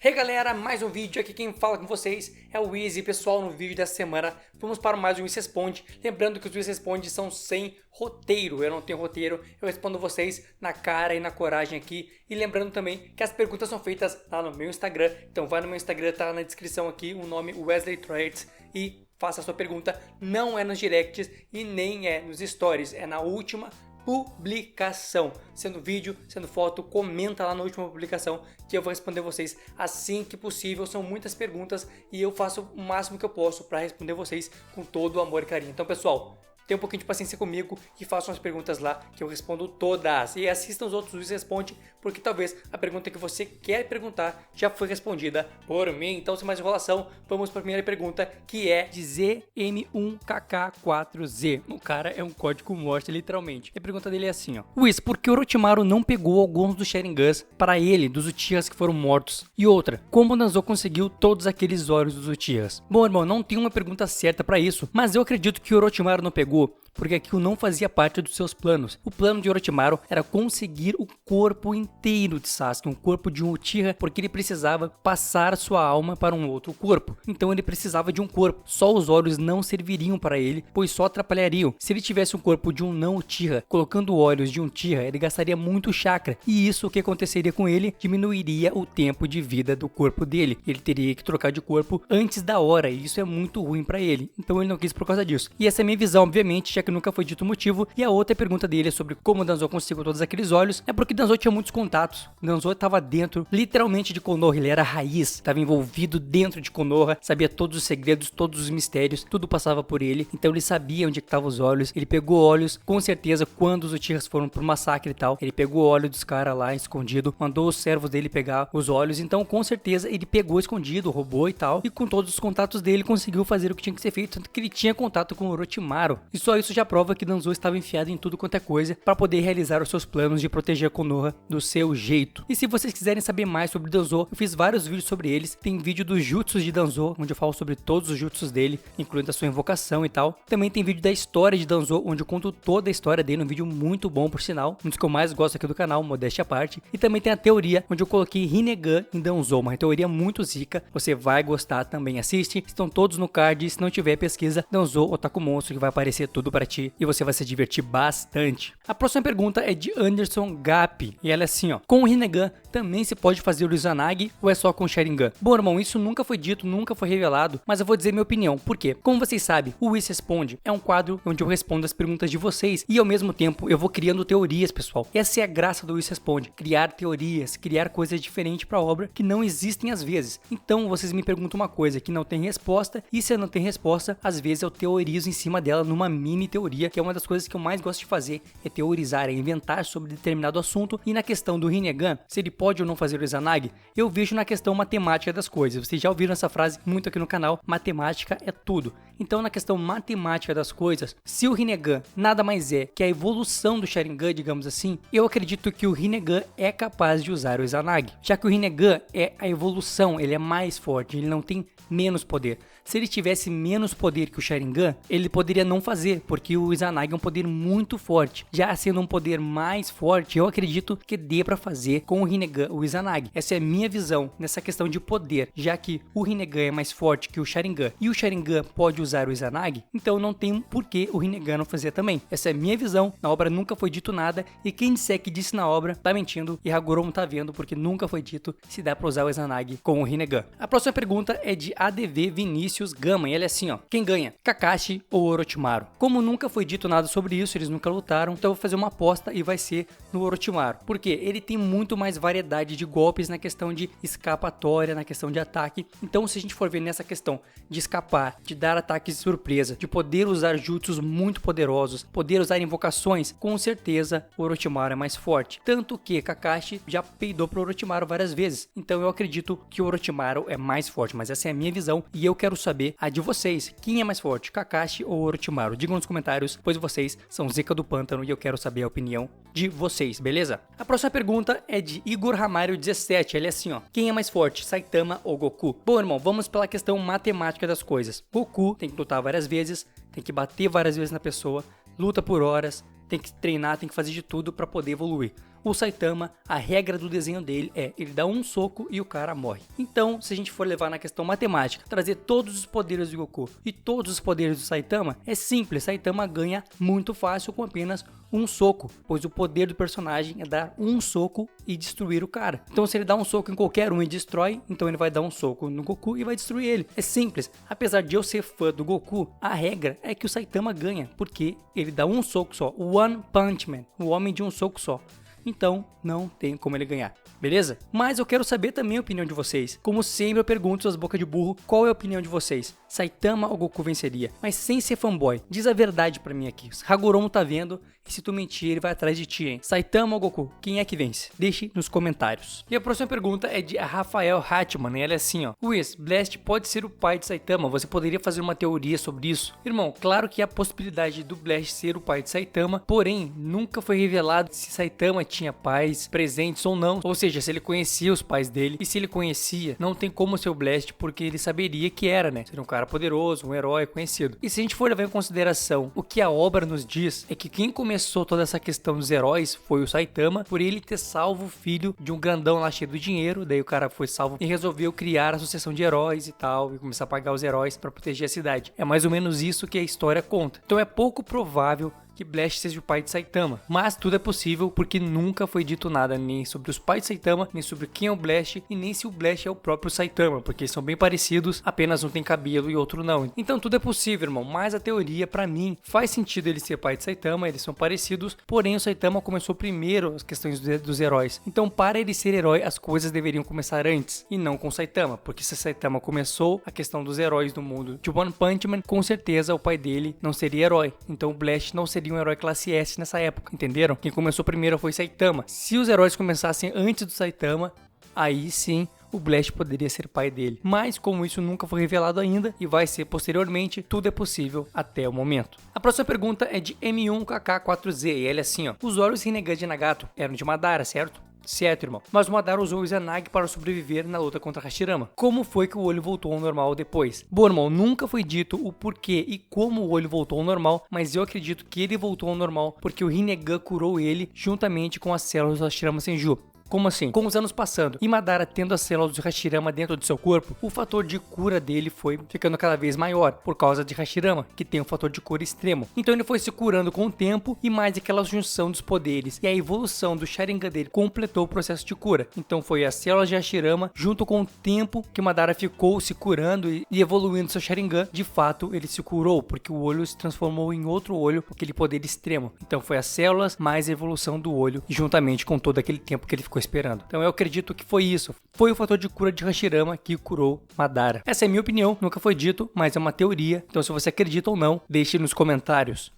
Hey galera, mais um vídeo, aqui quem fala com vocês é o Easy. Pessoal, no vídeo dessa semana vamos para mais um Easy Responde. Lembrando que os Easy Responde são sem roteiro, eu não tenho roteiro, eu respondo vocês na cara e na coragem aqui. E lembrando também que as perguntas são feitas lá no meu Instagram, então vai no meu Instagram, tá na descrição aqui o nome Wesley Troyerts e faça a sua pergunta. Não é nos directs e nem é nos stories, é na última publicação, sendo vídeo, sendo foto, comenta lá na última publicação que eu vou responder vocês assim que possível. São muitas perguntas e eu faço o máximo que eu posso para responder vocês com todo o amor e carinho. Então, pessoal, tenha um pouquinho de paciência comigo e façam as perguntas lá que eu respondo todas. E assistam os outros vídeos e responde, porque talvez a pergunta que você quer perguntar já foi respondida por mim. Então, sem mais enrolação, vamos para a primeira pergunta, que é de ZM1KK4Z. O cara é um código morte, literalmente. E a pergunta dele é assim, ó. Luiz, por que Orochimaru não pegou alguns dos Sharingans para ele, dos Uchihas que foram mortos? E outra, como o Danzo conseguiu todos aqueles olhos dos Uchihas? Bom, irmão, não tem uma pergunta certa para isso, mas eu acredito que o Orochimaru não pegou porque aquilo não fazia parte dos seus planos. O plano de Orochimaru era conseguir o corpo inteiro de Sasuke, um corpo de um Uchiha, porque ele precisava passar sua alma para um outro corpo. Então ele precisava de um corpo. Só os olhos não serviriam para ele, pois só atrapalhariam. Se ele tivesse um corpo de um não Uchiha, colocando olhos de um Uchiha, ele gastaria muito chakra. E isso, o que aconteceria com ele? Diminuiria o tempo de vida do corpo dele. Ele teria que trocar de corpo antes da hora, e isso é muito ruim para ele. Então ele não quis por causa disso. E essa é a minha visão, obviamente, já que nunca foi dito o motivo. E a outra pergunta dele é sobre como Danzo conseguiu todos aqueles olhos. É porque Danzo tinha muitos contatos. Danzo estava dentro, literalmente, de Konoha. Ele era a raiz, estava envolvido dentro de Konoha, sabia todos os segredos, todos os mistérios, tudo passava por ele. Então ele sabia onde estavam os olhos. Ele pegou olhos, com certeza, quando os Uchihas foram pro massacre e tal. Ele pegou o olho dos caras lá escondido, mandou os servos dele pegar os olhos. Então, com certeza, ele pegou escondido, roubou e tal. E com todos os contatos dele, conseguiu fazer o que tinha que ser feito. Tanto que ele tinha contato com o Orochimaru. E só isso já prova que Danzo estava enfiado em tudo quanto é coisa para poder realizar os seus planos de proteger Konoha do seu jeito. E se vocês quiserem saber mais sobre Danzo, eu fiz vários vídeos sobre eles. Tem vídeo dos jutsus de Danzo, onde eu falo sobre todos os jutsus dele, incluindo a sua invocação e tal. Também tem vídeo da história de Danzo, onde eu conto toda a história dele, um vídeo muito bom, por sinal, um dos que eu mais gosto aqui do canal, modéstia à parte. E também tem a teoria, onde eu coloquei Rinnegan em Danzo, uma teoria muito zica, você vai gostar também, assiste, estão todos no card, se não tiver pesquisa, Danzo Otaku Monstro, que vai aparecer tudo para ti e você vai se divertir bastante. A próxima pergunta é de Anderson Gap e ela é assim, ó: com o Rinnegan também se pode fazer o Izanagi ou é só com o Sharingan? Bom, irmão, isso nunca foi dito, nunca foi revelado, mas eu vou dizer minha opinião. Por quê? Como vocês sabem, o Wiz Responde é um quadro onde eu respondo as perguntas de vocês e ao mesmo tempo eu vou criando teorias, pessoal. Essa é a graça do Wiz Responde, criar teorias, criar coisas diferentes para a obra que não existem às vezes. Então vocês me perguntam uma coisa que não tem resposta e se eu não tenho resposta, às vezes eu teorizo em cima dela numa mini teoria, que é uma das coisas que eu mais gosto de fazer, é teorizar, é inventar sobre determinado assunto. E na questão do Rinnegan, se ele pode ou não fazer o Izanagi, eu vejo na questão matemática das coisas. Vocês já ouviram essa frase muito aqui no canal, matemática é tudo. Então na questão matemática das coisas, se o Rinnegan nada mais é que a evolução do Sharingan, digamos assim, eu acredito que o Rinnegan é capaz de usar o Izanagi, já que o Rinnegan é a evolução, ele é mais forte, ele não tem menos poder. Se ele tivesse menos poder que o Sharingan, ele poderia não fazer, porque o Izanagi é um poder muito forte. Já sendo um poder mais forte, eu acredito que dê pra fazer com o Rinnegan o Izanagi. Essa é a minha visão nessa questão de poder, já que o Rinnegan é mais forte que o Sharingan e o Sharingan pode usar o Izanagi, então não tem por que o Rinnegan não fazer também. Essa é a minha visão, na obra nunca foi dito nada e quem disser que disse na obra tá mentindo e Hagoromo tá vendo, porque nunca foi dito se dá pra usar o Izanagi com o Rinnegan. A próxima pergunta é de ADV Vinícius Gama e ele é assim, ó: quem ganha, Kakashi ou Orochimaru? Como nunca foi dito nada sobre isso, eles nunca lutaram, então eu vou fazer uma aposta e vai ser no Orochimaru, porque ele tem muito mais variedade de golpes na questão de escapatória, na questão de ataque. Então se a gente for ver nessa questão de escapar, de dar ataques de surpresa, de poder usar jutsus muito poderosos, poder usar invocações, com certeza o Orochimaru é mais forte, tanto que Kakashi já peidou pro Orochimaru várias vezes. Então eu acredito que o Orochimaru é mais forte, mas essa é a minha visão e eu quero saber a de vocês. Quem é mais forte, Kakashi ou Orochimaru? Digam nos comentários, pois vocês são zica do pântano e eu quero saber a opinião de vocês, beleza? A próxima pergunta é de Igor Ramário 17, ele é assim, ó: quem é mais forte, Saitama ou Goku? Bom, irmão, vamos pela questão matemática das coisas. Goku tem que lutar várias vezes, tem que bater várias vezes na pessoa, luta por horas, tem que treinar, tem que fazer de tudo para poder evoluir. O Saitama, a regra do desenho dele é, ele dá um soco e o cara morre. Então, se a gente for levar na questão matemática, trazer todos os poderes do Goku e todos os poderes do Saitama, é simples, Saitama ganha muito fácil com apenas um soco, pois o poder do personagem é dar um soco e destruir o cara. Então, se ele dá um soco em qualquer um e destrói, então ele vai dar um soco no Goku e vai destruir ele. É simples. Apesar de eu ser fã do Goku, a regra é que o Saitama ganha, porque ele dá um soco só. One Punch Man, o homem de um soco só. Então, não tem como ele ganhar, beleza? Mas eu quero saber também a opinião de vocês. Como sempre eu pergunto suas bocas de burro, qual é a opinião de vocês? Saitama ou Goku venceria? Mas sem ser fanboy, diz a verdade pra mim aqui. Hagoromo tá vendo, e se tu mentir ele vai atrás de ti, hein? Saitama ou Goku, quem é que vence? Deixe nos comentários. E a próxima pergunta é de Rafael Hatman, e ela é assim, ó. Whis, Blast pode ser o pai de Saitama, você poderia fazer uma teoria sobre isso? Irmão, claro que há a possibilidade do Blast ser o pai de Saitama, porém, nunca foi revelado se Saitama tinha pais presentes ou não, ou seja, se ele conhecia os pais dele, e se ele conhecia, não tem como ser o Blast, porque ele saberia que era, né? Seria um cara poderoso, um herói conhecido. E se a gente for levar em consideração o que a obra nos diz, é que quem começou toda essa questão dos heróis foi o Saitama, por ele ter salvo o filho de um grandão lá cheio de dinheiro, daí o cara foi salvo e resolveu criar a associação de heróis e tal, e começar a pagar os heróis para proteger a cidade. É mais ou menos isso que a história conta. Então é pouco provável que Blast seja o pai de Saitama, mas tudo é possível porque nunca foi dito nada nem sobre os pais de Saitama, nem sobre quem é o Blast e nem se o Blast é o próprio Saitama, porque eles são bem parecidos, apenas um tem cabelo e outro não. Então tudo é possível, irmão, mas a teoria pra mim faz sentido ele ser pai de Saitama, eles são parecidos, porém o Saitama começou primeiro as questões dos heróis. Então para ele ser herói as coisas deveriam começar antes e não com Saitama, porque se Saitama começou a questão dos heróis do mundo de One Punch Man, com certeza o pai dele não seria herói, então o Blast não seria um herói classe S nessa época, entenderam? Quem começou primeiro foi Saitama. Se os heróis começassem antes do Saitama, aí sim o Blast poderia ser pai dele. Mas como isso nunca foi revelado ainda e vai ser posteriormente, tudo é possível até o momento. A próxima pergunta é de M1KK4Z e ele é assim, ó. Os olhos Rinnegan de Nagato eram de Madara, certo? Certo, irmão. Mas o Madara usou o Izanagi para sobreviver na luta contra Hashirama. Como foi que o olho voltou ao normal depois? Bom, irmão, nunca foi dito o porquê e como o olho voltou ao normal, mas eu acredito que ele voltou ao normal porque o Rinnegan curou ele juntamente com as células do Hashirama Senju. Como assim? Com os anos passando e Madara tendo as células de Hashirama dentro do seu corpo, o fator de cura dele foi ficando cada vez maior, por causa de Hashirama, que tem um fator de cura extremo. Então ele foi se curando com o tempo e mais aquela junção dos poderes. E a evolução do Sharingan dele completou o processo de cura. Então foi as células de Hashirama, junto com o tempo que Madara ficou se curando e evoluindo seu Sharingan, de fato ele se curou, porque o olho se transformou em outro olho, aquele poder extremo. Então foi as células mais a evolução do olho, juntamente com todo aquele tempo que ele ficou esperando. Então eu acredito que foi isso. Foi o fator de cura de Hashirama que curou Madara. Essa é a minha opinião, nunca foi dito, mas é uma teoria. Então se você acredita ou não, deixe nos comentários.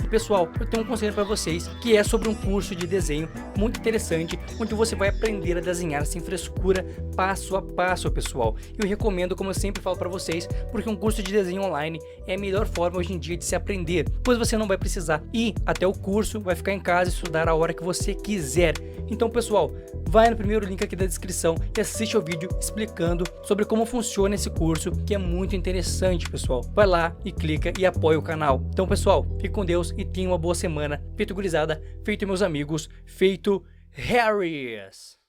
Pessoal, eu tenho um conselho para vocês, que é sobre um curso de desenho muito interessante, onde você vai aprender a desenhar sem frescura, passo a passo, pessoal. Eu recomendo, como eu sempre falo para vocês, porque um curso de desenho online é a melhor forma hoje em dia de se aprender, pois você não vai precisar ir até o curso, vai ficar em casa e estudar a hora que você quiser. Então, pessoal, vai no primeiro link aqui da descrição e assiste ao vídeo explicando sobre como funciona esse curso, que é muito interessante, pessoal. Vai lá e clica e apoia o canal. Então, pessoal, fique com Deus e tenha uma boa semana. Feito gurizada, feito meus amigos, feito Harrys.